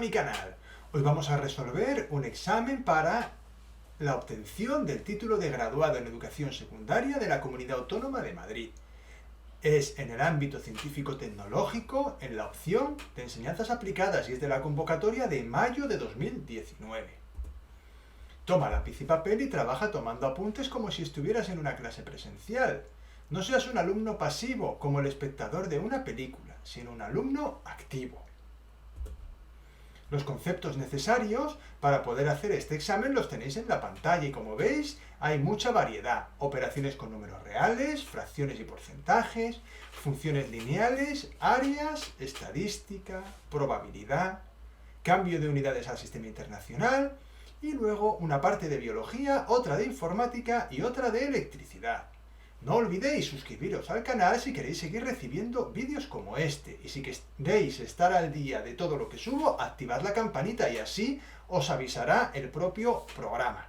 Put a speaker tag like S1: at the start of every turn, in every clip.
S1: mi canal. Hoy vamos a resolver un examen para la obtención del título de graduado en Educación Secundaria de la Comunidad Autónoma de Madrid. Es en el ámbito científico-tecnológico, en la opción de enseñanzas aplicadas y es de la convocatoria de mayo de 2019. Toma lápiz y papel y trabaja tomando apuntes como si estuvieras en una clase presencial. No seas un alumno pasivo como el espectador de una película, sino un alumno activo. Los conceptos necesarios para poder hacer este examen los tenéis en la pantalla y como veis hay mucha variedad. Operaciones con números reales, fracciones y porcentajes, funciones lineales, áreas, estadística, probabilidad, cambio de unidades al sistema internacional y luego una parte de biología, otra de informática y otra de electricidad. No olvidéis suscribiros al canal si queréis seguir recibiendo vídeos como este y si queréis estar al día de todo lo que subo, activad la campanita y así os avisará el propio programa.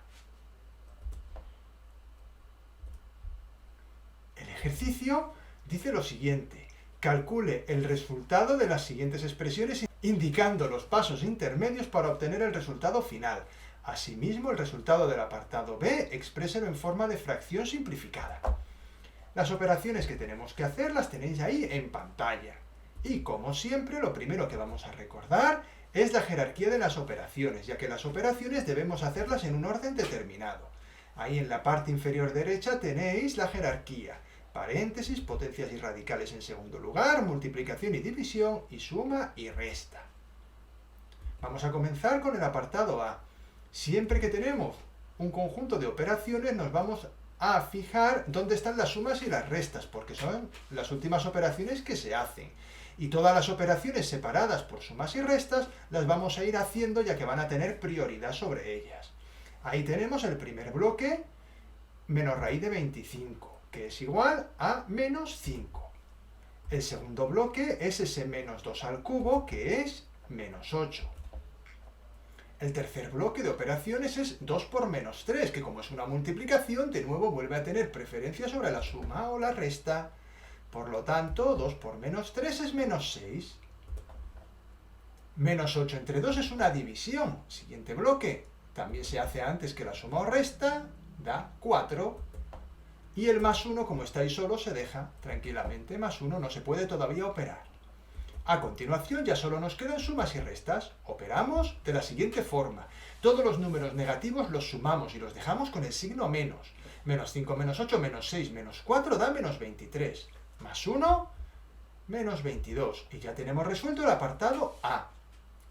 S1: El ejercicio dice lo siguiente: calcule el resultado de las siguientes expresiones indicando los pasos intermedios para obtener el resultado final. Asimismo, el resultado del apartado B expréselo en forma de fracción simplificada. Las operaciones que tenemos que hacer las tenéis ahí en pantalla. Y como siempre, lo primero que vamos a recordar es la jerarquía de las operaciones, ya que las operaciones debemos hacerlas en un orden determinado. Ahí en la parte inferior derecha tenéis la jerarquía. Paréntesis, potencias y radicales en segundo lugar, multiplicación y división, y suma y resta. Vamos a comenzar con el apartado A. Siempre que tenemos un conjunto de operaciones nos vamos a fijar dónde están las sumas y las restas, porque son las últimas operaciones que se hacen. Y todas las operaciones separadas por sumas y restas las vamos a ir haciendo ya que van a tener prioridad sobre ellas. Ahí tenemos el primer bloque, menos raíz de 25, que es igual a menos 5. El segundo bloque es ese menos 2 al cubo, que es menos 8. El tercer bloque de operaciones es 2 por menos 3, que como es una multiplicación, de nuevo vuelve a tener preferencia sobre la suma o la resta. Por lo tanto, 2 por menos 3 es menos 6. Menos 8 entre 2 es una división. Siguiente bloque. También se hace antes que la suma o resta, da 4. Y el más 1, como está ahí solo, se deja tranquilamente. Más 1 no se puede todavía operar. A continuación ya solo nos quedan sumas y restas. Operamos de la siguiente forma. Todos los números negativos los sumamos y los dejamos con el signo menos. Menos 5 menos 8 menos 6 menos 4 da menos 23. Más 1, menos 22. Y ya tenemos resuelto el apartado A.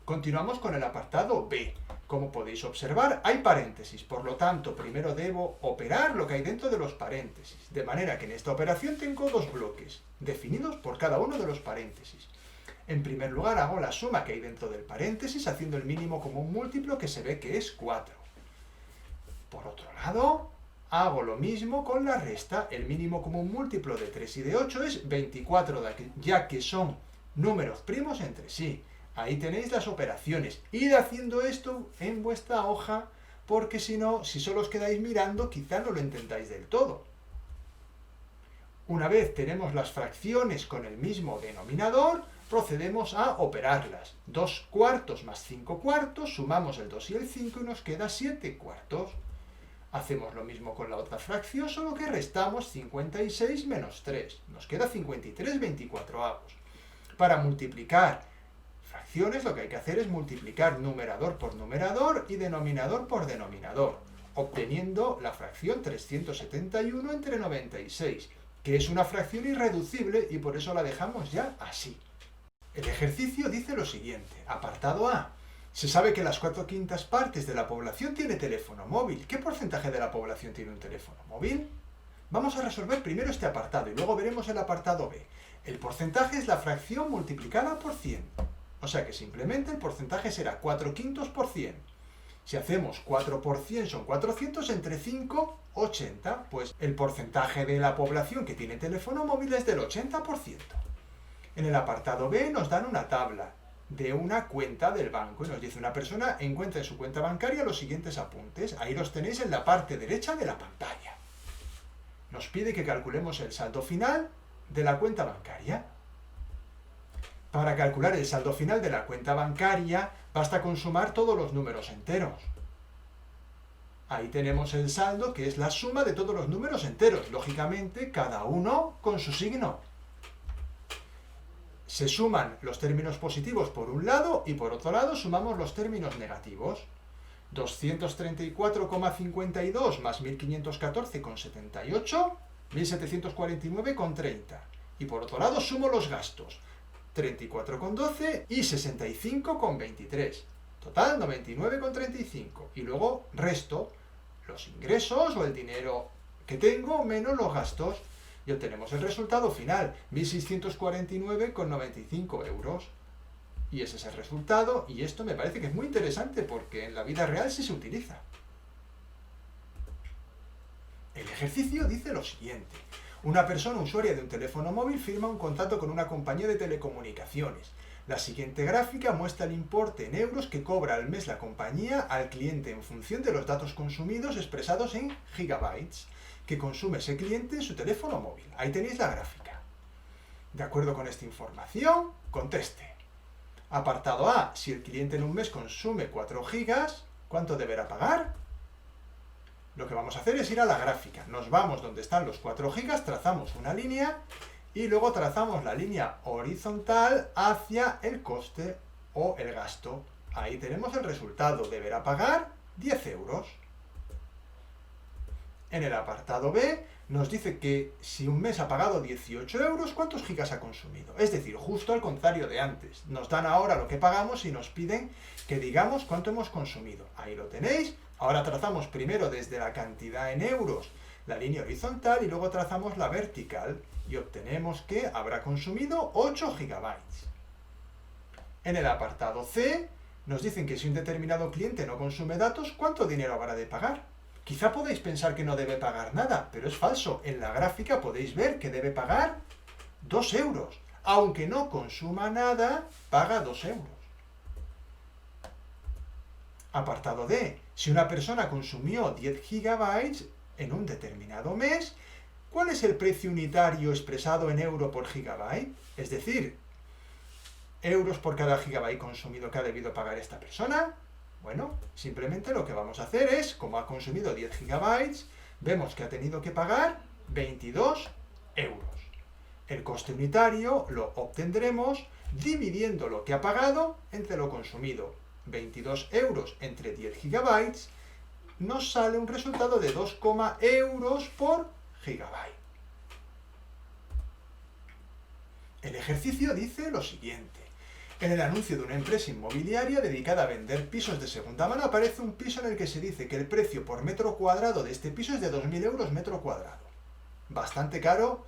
S1: Continuamos con el apartado B. Como podéis observar, hay paréntesis. Por lo tanto, primero debo operar lo que hay dentro de los paréntesis. De manera que en esta operación tengo dos bloques, definidos por cada uno de los paréntesis. En primer lugar hago la suma que hay dentro del paréntesis haciendo el mínimo común múltiplo que se ve que es 4. Por otro lado, hago lo mismo con la resta. El mínimo común múltiplo de 3 y de 8 es 24, ya que son números primos entre sí. Ahí tenéis las operaciones. Id haciendo esto en vuestra hoja porque si no, si solo os quedáis mirando, quizá no lo entendáis del todo. Una vez tenemos las fracciones con el mismo denominador, procedemos a operarlas. 2 cuartos más 5 cuartos, sumamos el 2 y el 5 y nos queda 7 cuartos. Hacemos lo mismo con la otra fracción, solo que restamos 56 menos 3. Nos queda 53 24avos. Para multiplicar fracciones lo que hay que hacer es multiplicar numerador por numerador y denominador por denominador, obteniendo la fracción 371 entre 96, que es una fracción irreducible y por eso la dejamos ya así. El ejercicio dice lo siguiente. Apartado A. Se sabe que las 4/5 partes de la población tiene teléfono móvil. ¿Qué porcentaje de la población tiene un teléfono móvil? Vamos a resolver primero este apartado y luego veremos el apartado B. El porcentaje es la fracción multiplicada por 100. O sea que simplemente el porcentaje será 4/5 por 100. Si hacemos 4 por 100 son 400 entre 5, 80. Pues el porcentaje de la población que tiene teléfono móvil es del 80%. En el apartado B nos dan una tabla de una cuenta del banco y nos dice una persona encuentra en su cuenta bancaria los siguientes apuntes. Ahí los tenéis en la parte derecha de la pantalla. Nos pide que calculemos el saldo final de la cuenta bancaria. Para calcular el saldo final de la cuenta bancaria, basta con sumar todos los números enteros. Ahí tenemos el saldo, que es la suma de todos los números enteros, lógicamente cada uno con su signo. Se suman los términos positivos por un lado y por otro lado sumamos los términos negativos. 234,52 más 1514,78, 1749,30. Y por otro lado sumo los gastos, 34,12 y 65,23. Total 99,35. Y luego resto los ingresos o el dinero que tengo menos los gastos. Y obtenemos el resultado final, 1.649,95 euros. Y ese es el resultado, y esto me parece que es muy interesante porque en la vida real sí se utiliza. El ejercicio dice lo siguiente. Una persona usuaria de un teléfono móvil firma un contrato con una compañía de telecomunicaciones. La siguiente gráfica muestra el importe en euros que cobra al mes la compañía al cliente en función de los datos consumidos expresados en gigabytes que consume ese cliente en su teléfono móvil. Ahí tenéis la gráfica. De acuerdo con esta información, conteste. Apartado A, si el cliente en un mes consume 4 gigas, ¿cuánto deberá pagar? Lo que vamos a hacer es ir a la gráfica. Nos vamos donde están los 4 gigas, trazamos una línea y luego trazamos la línea horizontal hacia el coste o el gasto. Ahí tenemos el resultado. Deberá pagar 10 euros. En el apartado B nos dice que si un mes ha pagado 18 euros, ¿cuántos gigas ha consumido? Es decir, justo al contrario de antes. Nos dan ahora lo que pagamos y nos piden que digamos cuánto hemos consumido. Ahí lo tenéis. Ahora trazamos primero desde la cantidad en euros la línea horizontal y luego trazamos la vertical y obtenemos que habrá consumido 8 gigabytes. En el apartado C nos dicen que si un determinado cliente no consume datos, ¿cuánto dinero habrá de pagar? Quizá podéis pensar que no debe pagar nada, pero es falso. En la gráfica podéis ver que debe pagar 2 euros. Aunque no consuma nada, paga 2 euros. Apartado D. Si una persona consumió 10 gigabytes en un determinado mes, ¿cuál es el precio unitario expresado en euro por gigabyte? Es decir, euros por cada gigabyte consumido que ha debido pagar esta persona. Bueno, simplemente lo que vamos a hacer es, como ha consumido 10 gigabytes, vemos que ha tenido que pagar 22 euros. El coste unitario lo obtendremos dividiendo lo que ha pagado entre lo consumido. 22 euros entre 10 gigabytes nos sale un resultado de 2, euros por gigabyte. El ejercicio dice lo siguiente. En el anuncio de una empresa inmobiliaria dedicada a vender pisos de segunda mano aparece un piso en el que se dice que el precio por metro cuadrado de este piso es de 2.000 euros metro cuadrado. Bastante caro,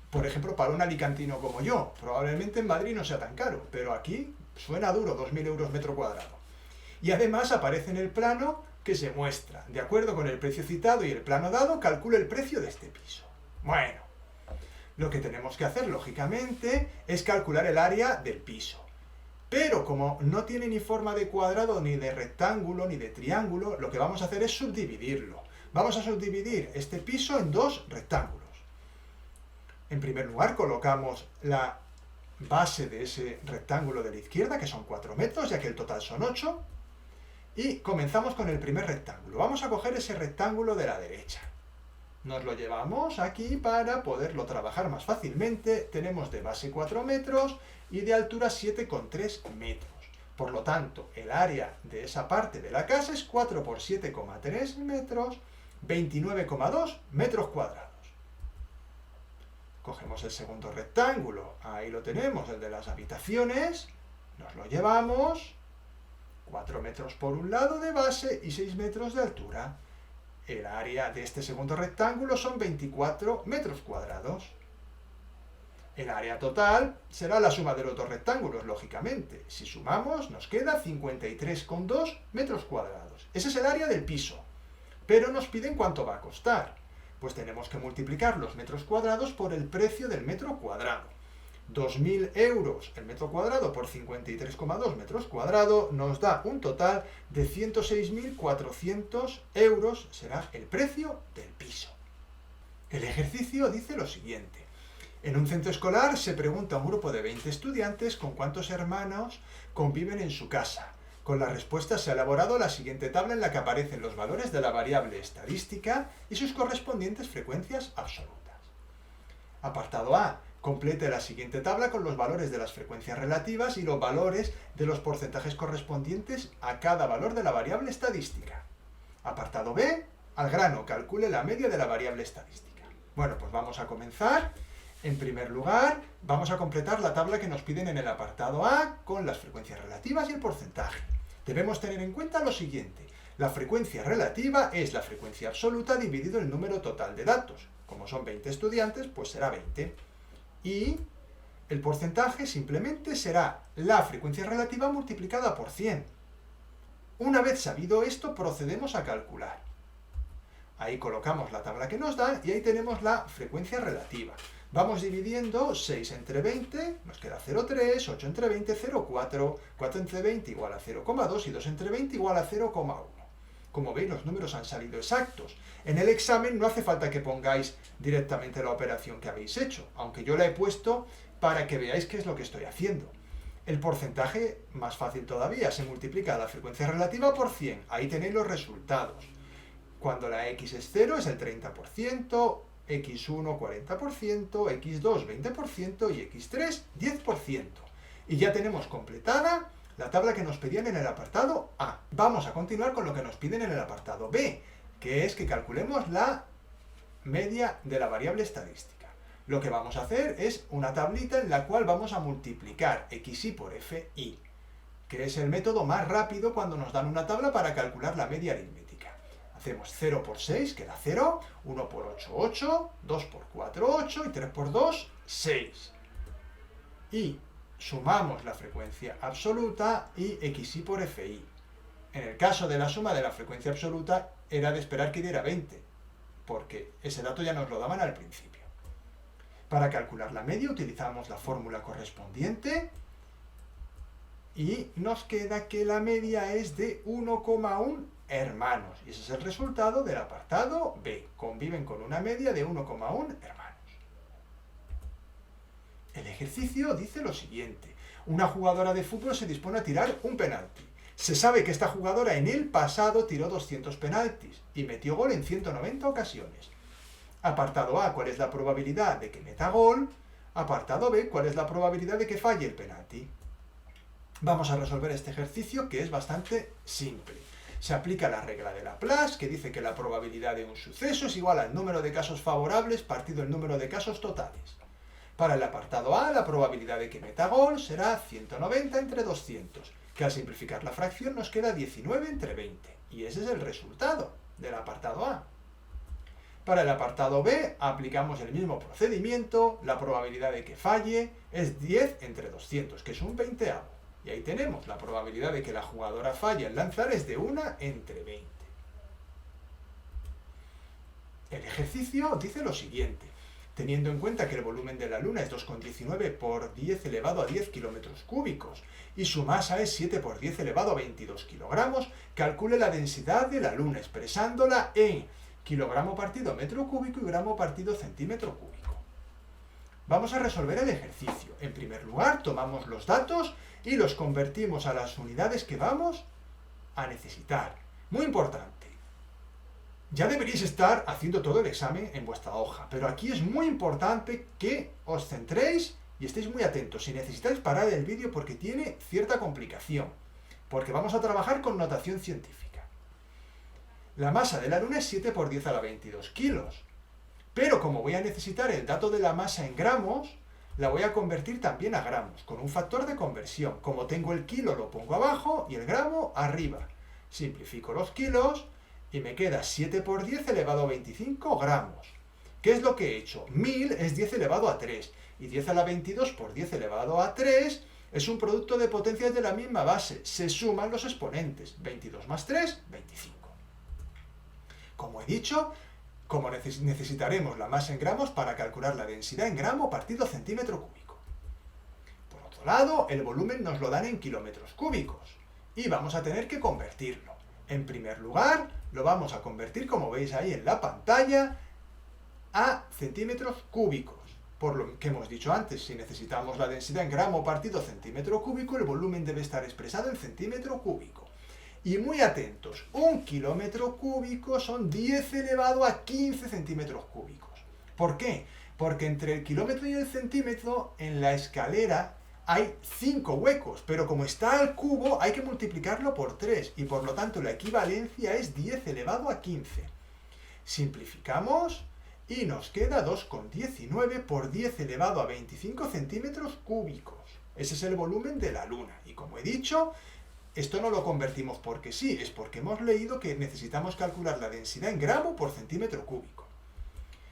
S1: por ejemplo, para un alicantino como yo. Probablemente en Madrid no sea tan caro, pero aquí suena duro 2.000 euros metro cuadrado. Y además aparece en el plano que se muestra. De acuerdo con el precio citado y el plano dado, calcula el precio de este piso. Bueno, lo que tenemos que hacer, lógicamente, es calcular el área del piso. Pero como no tiene ni forma de cuadrado, ni de rectángulo, ni de triángulo, lo que vamos a hacer es subdividirlo. Vamos a subdividir este piso en 2 rectángulos. En primer lugar, colocamos la base de ese rectángulo de la izquierda, que son 4 metros, ya que el total son 8. Y comenzamos con el primer rectángulo. Vamos a coger ese rectángulo de la derecha. Nos lo llevamos aquí para poderlo trabajar más fácilmente. Tenemos de base 4 metros y de altura 7,3 metros. Por lo tanto, el área de esa parte de la casa es 4 por 7,3 metros, 29,2 metros cuadrados. Cogemos el segundo rectángulo, ahí lo tenemos, el de las habitaciones, nos lo llevamos, 4 metros por un lado de base y 6 metros de altura. El área de este segundo rectángulo son 24 metros cuadrados. El área total será la suma de los 2 rectángulos, lógicamente. Si sumamos, nos queda 53,2 metros cuadrados. Ese es el área del piso. Pero nos piden cuánto va a costar. Pues tenemos que multiplicar los metros cuadrados por el precio del metro cuadrado. 2.000 euros el metro cuadrado por 53,2 metros cuadrados nos da un total de 106.400 euros, será el precio del piso. El ejercicio dice lo siguiente. En un centro escolar se pregunta a un grupo de 20 estudiantes con cuántos hermanos conviven en su casa. Con las respuestas se ha elaborado la siguiente tabla en la que aparecen los valores de la variable estadística y sus correspondientes frecuencias absolutas. Apartado A. Complete la siguiente tabla con los valores de las frecuencias relativas y los valores de los porcentajes correspondientes a cada valor de la variable estadística. Apartado B. Al grano, calcule la media de la variable estadística. Bueno, pues vamos a comenzar. En primer lugar, vamos a completar la tabla que nos piden en el apartado A con las frecuencias relativas y el porcentaje. Debemos tener en cuenta lo siguiente. La frecuencia relativa es la frecuencia absoluta dividido el número total de datos. Como son 20 estudiantes, pues será 20. Y el porcentaje simplemente será la frecuencia relativa multiplicada por 100. Una vez sabido esto, procedemos a calcular. Ahí colocamos la tabla que nos dan y ahí tenemos la frecuencia relativa. Vamos dividiendo 6 entre 20, nos queda 0,3, 8 entre 20, 0,4, 4 entre 20 igual a 0,2 y 2 entre 20 igual a 0,1. Como veis, los números han salido exactos. En el examen no hace falta que pongáis directamente la operación que habéis hecho, aunque yo la he puesto para que veáis qué es lo que estoy haciendo. El porcentaje, más fácil todavía, se multiplica la frecuencia relativa por 100. Ahí tenéis los resultados. Cuando la x es 0 es el 30%, x1 40%, x2 20% y x3 10%. Y ya tenemos completada la tabla que nos pedían en el apartado A. Vamos a continuar con lo que nos piden en el apartado B, que es que calculemos la media de la variable estadística. Lo que vamos a hacer es una tablita en la cual vamos a multiplicar xi por fi, que es el método más rápido cuando nos dan una tabla para calcular la media aritmética. Hacemos 0 por 6, queda 0, 1 por 8, 8, 2 por 4, 8 y 3 por 2, 6. Y sumamos la frecuencia absoluta y xi por fi. En el caso de la suma de la frecuencia absoluta era de esperar que diera 20, porque ese dato ya nos lo daban al principio. Para calcular la media utilizamos la fórmula correspondiente y nos queda que la media es de 1,1 hermanos. Y ese es el resultado del apartado B. Conviven con una media de 1,1 hermanos. El ejercicio dice lo siguiente. Una jugadora de fútbol se dispone a tirar un penalti. Se sabe que esta jugadora en el pasado tiró 200 penaltis y metió gol en 190 ocasiones. Apartado A, ¿cuál es la probabilidad de que meta gol? Apartado B, ¿cuál es la probabilidad de que falle el penalti? Vamos a resolver este ejercicio que es bastante simple. Se aplica la regla de Laplace, que dice que la probabilidad de un suceso es igual al número de casos favorables partido el número de casos totales. Para el apartado A, la probabilidad de que meta gol será 190 entre 200, que al simplificar la fracción nos queda 19 entre 20. Y ese es el resultado del apartado A. Para el apartado B, aplicamos el mismo procedimiento, la probabilidad de que falle es 10 entre 200, que es un 20avo. Y ahí tenemos, la probabilidad de que la jugadora falle al lanzar es de 1 entre 20. El ejercicio dice lo siguiente. Teniendo en cuenta que el volumen de la Luna es 2,19 por 10 elevado a 10 kilómetros cúbicos y su masa es 7 por 10 elevado a 22 kilogramos, calcule la densidad de la Luna expresándola en kilogramo partido metro cúbico y gramo partido centímetro cúbico. Vamos a resolver el ejercicio. En primer lugar, tomamos los datos y los convertimos a las unidades que vamos a necesitar. Muy importante. Ya deberíais estar haciendo todo el examen en vuestra hoja, pero aquí es muy importante que os centréis y estéis muy atentos. Si necesitáis parar el vídeo porque tiene cierta complicación, porque vamos a trabajar con notación científica. La masa de la Luna es 7 por 10 a la 22 kilos, pero como voy a necesitar el dato de la masa en gramos, la voy a convertir también a gramos, con un factor de conversión. Como tengo el kilo lo pongo abajo y el gramo arriba. Simplifico los kilos y me queda 7 por 10 elevado a 25 gramos. ¿Qué es lo que he hecho? 1000 es 10 elevado a 3 y 10 a la 22 por 10 elevado a 3 es un producto de potencias de la misma base. Se suman los exponentes. 22 más 3, 25. Como he dicho, como necesitaremos la masa en gramos para calcular la densidad en gramo partido centímetro cúbico. Por otro lado, el volumen nos lo dan en kilómetros cúbicos y vamos a tener que convertirlo. En primer lugar, lo vamos a convertir, como veis ahí en la pantalla, a centímetros cúbicos. por lo que hemos dicho antes, si necesitamos la densidad en gramo partido centímetro cúbico, el volumen debe estar expresado en centímetro cúbico. Y muy atentos, 1 kilómetro cúbico son 10 elevado a 15 centímetros cúbicos. ¿Por qué? Porque entre el kilómetro y el centímetro, en la escalera, hay 5 huecos, pero como está al cubo, hay que multiplicarlo por 3, y por lo tanto la equivalencia es 10 elevado a 15. Simplificamos y nos queda 2,19 por 10 elevado a 25 centímetros cúbicos. Ese es el volumen de la Luna. Y como he dicho, esto no lo convertimos porque sí, es porque hemos leído que necesitamos calcular la densidad en gramo por centímetro cúbico.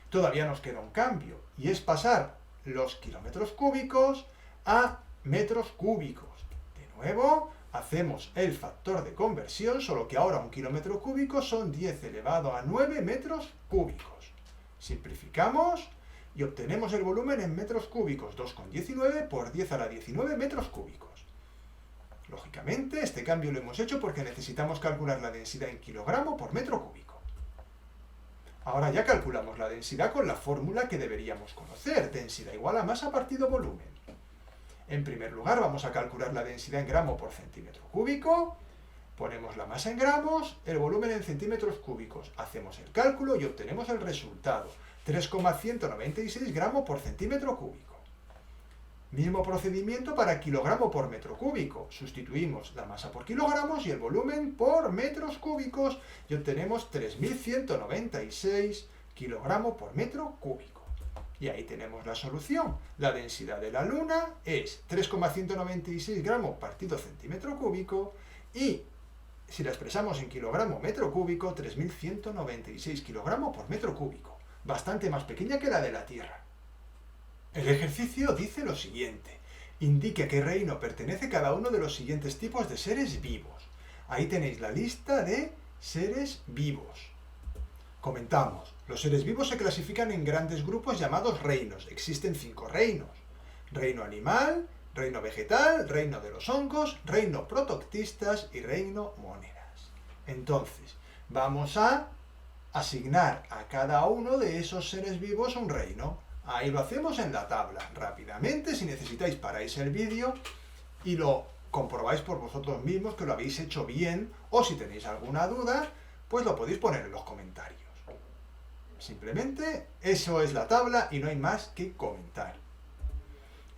S1: Todavía nos queda un cambio, y es pasar los kilómetros cúbicos a metros cúbicos. De nuevo, hacemos el factor de conversión, solo que ahora 1 kilómetro cúbico son 10 elevado a 9 metros cúbicos. Simplificamos y obtenemos el volumen en metros cúbicos, 2,19 por 10 a la 19 metros cúbicos. Lógicamente, este cambio lo hemos hecho porque necesitamos calcular la densidad en kilogramo por metro cúbico. Ahora ya calculamos la densidad con la fórmula que deberíamos conocer, densidad igual a masa partido volumen. En primer lugar vamos a calcular la densidad en gramo por centímetro cúbico, ponemos la masa en gramos, el volumen en centímetros cúbicos, hacemos el cálculo y obtenemos el resultado, 3,196 gramos por centímetro cúbico. Mismo procedimiento para kilogramo por metro cúbico. Sustituimos la masa por kilogramos y el volumen por metros cúbicos y obtenemos 3.196 kilogramos por metro cúbico. Y ahí tenemos la solución. La densidad de la Luna es 3,196 gramos partido centímetro cúbico y si la expresamos en kilogramo metro cúbico, 3.196 kilogramos por metro cúbico. Bastante más pequeña que la de la Tierra. El ejercicio dice lo siguiente. Indique a qué reino pertenece cada uno de los siguientes tipos de seres vivos. Ahí tenéis la lista de seres vivos. Comentamos. Los seres vivos se clasifican en grandes grupos llamados reinos. Existen 5 reinos. Reino animal, reino vegetal, reino de los hongos, reino protoctistas y reino monedas. Entonces, vamos a asignar a cada uno de esos seres vivos un reino. Ahí lo hacemos en la tabla. Rápidamente, si necesitáis, paráis el vídeo y lo comprobáis por vosotros mismos que lo habéis hecho bien, o si tenéis alguna duda, pues lo podéis poner en los comentarios. Simplemente, eso es la tabla y no hay más que comentar.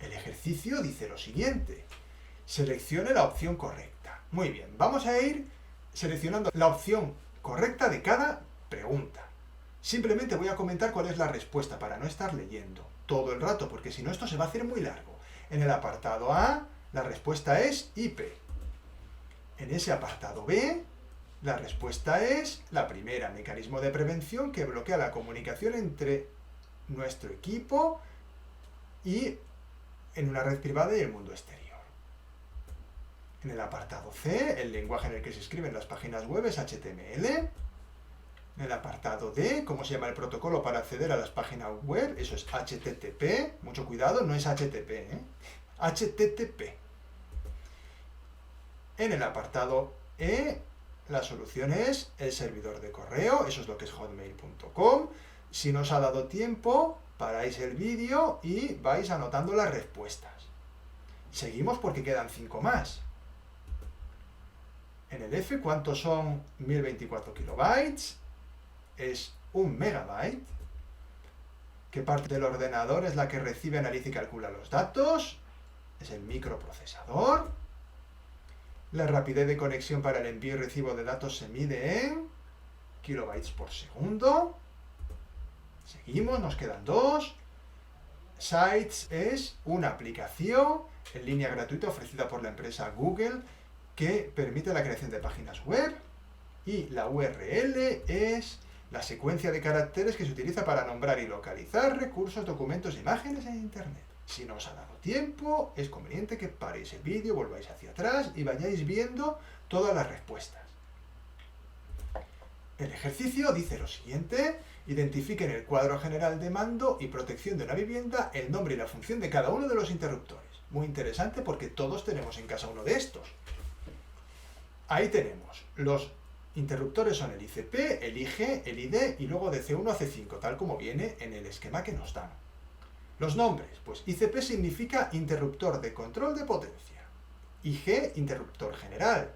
S1: El ejercicio dice lo siguiente. Seleccione la opción correcta. Muy bien, vamos a ir seleccionando la opción correcta de cada pregunta. Simplemente voy a comentar cuál es la respuesta para no estar leyendo todo el rato, porque si no esto se va a hacer muy largo. En el apartado A, la respuesta es IP. En ese apartado B, la respuesta es la primera, mecanismo de prevención que bloquea la comunicación entre nuestro equipo y en una red privada y el mundo exterior. En el apartado C, el lenguaje en el que se escriben las páginas web es HTML. En el apartado D, ¿cómo se llama el protocolo para acceder a las páginas web? Eso es HTTP. Mucho cuidado, no es HTTP, ¿eh? HTTP. En el apartado E, la solución es el servidor de correo. Eso es lo que es hotmail.com. Si no os ha dado tiempo, paráis el vídeo y vais anotando las respuestas. Seguimos porque quedan 5 más. En el F, ¿cuántos son 1024 kilobytes? Es 1 megabyte. ¿Qué parte del ordenador es la que recibe, analiza y calcula los datos? Es el microprocesador. La rapidez de conexión para el envío y recibo de datos se mide en kilobytes por segundo. Seguimos, nos quedan 2. Sites es una aplicación en línea gratuita ofrecida por la empresa Google que permite la creación de páginas web. Y la URL es la secuencia de caracteres que se utiliza para nombrar y localizar recursos, documentos e imágenes en Internet. Si no os ha dado tiempo, es conveniente que paréis el vídeo, volváis hacia atrás y vayáis viendo todas las respuestas. El ejercicio dice lo siguiente. Identifique en el cuadro general de mando y protección de una vivienda el nombre y la función de cada uno de los interruptores. Muy interesante porque todos tenemos en casa uno de estos. Ahí tenemos los interruptores, son el ICP, el IG, el ID y luego de C1 a C5, tal como viene en el esquema que nos dan. Los nombres, pues ICP significa interruptor de control de potencia, IG interruptor general,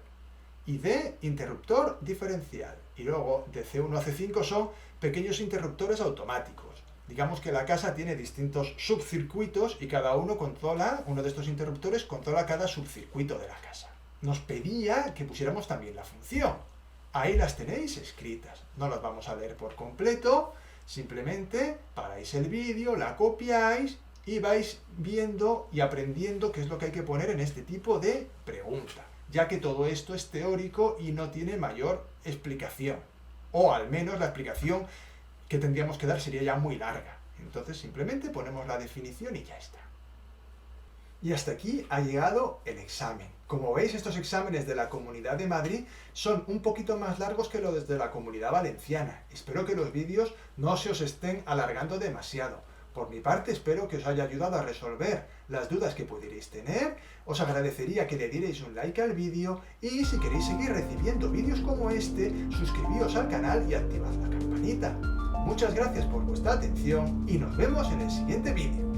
S1: y D interruptor diferencial. Y luego de C1 a C5 son pequeños interruptores automáticos. Digamos que la casa tiene distintos subcircuitos y cada uno de estos interruptores controla cada subcircuito de la casa. Nos pedía que pusiéramos también la función. Ahí las tenéis escritas. No las vamos a leer por completo, simplemente paráis el vídeo, la copiáis y vais viendo y aprendiendo qué es lo que hay que poner en este tipo de pregunta, ya que todo esto es teórico y no tiene mayor explicación. O al menos la explicación que tendríamos que dar sería ya muy larga. Entonces simplemente ponemos la definición y ya está. Y hasta aquí ha llegado el examen. Como veis, estos exámenes de la Comunidad de Madrid son un poquito más largos que los de la Comunidad Valenciana. Espero que los vídeos no se os estén alargando demasiado. Por mi parte, espero que os haya ayudado a resolver las dudas que pudierais tener. Os agradecería que le dierais un like al vídeo y si queréis seguir recibiendo vídeos como este, suscribíos al canal y activad la campanita. Muchas gracias por vuestra atención y nos vemos en el siguiente vídeo.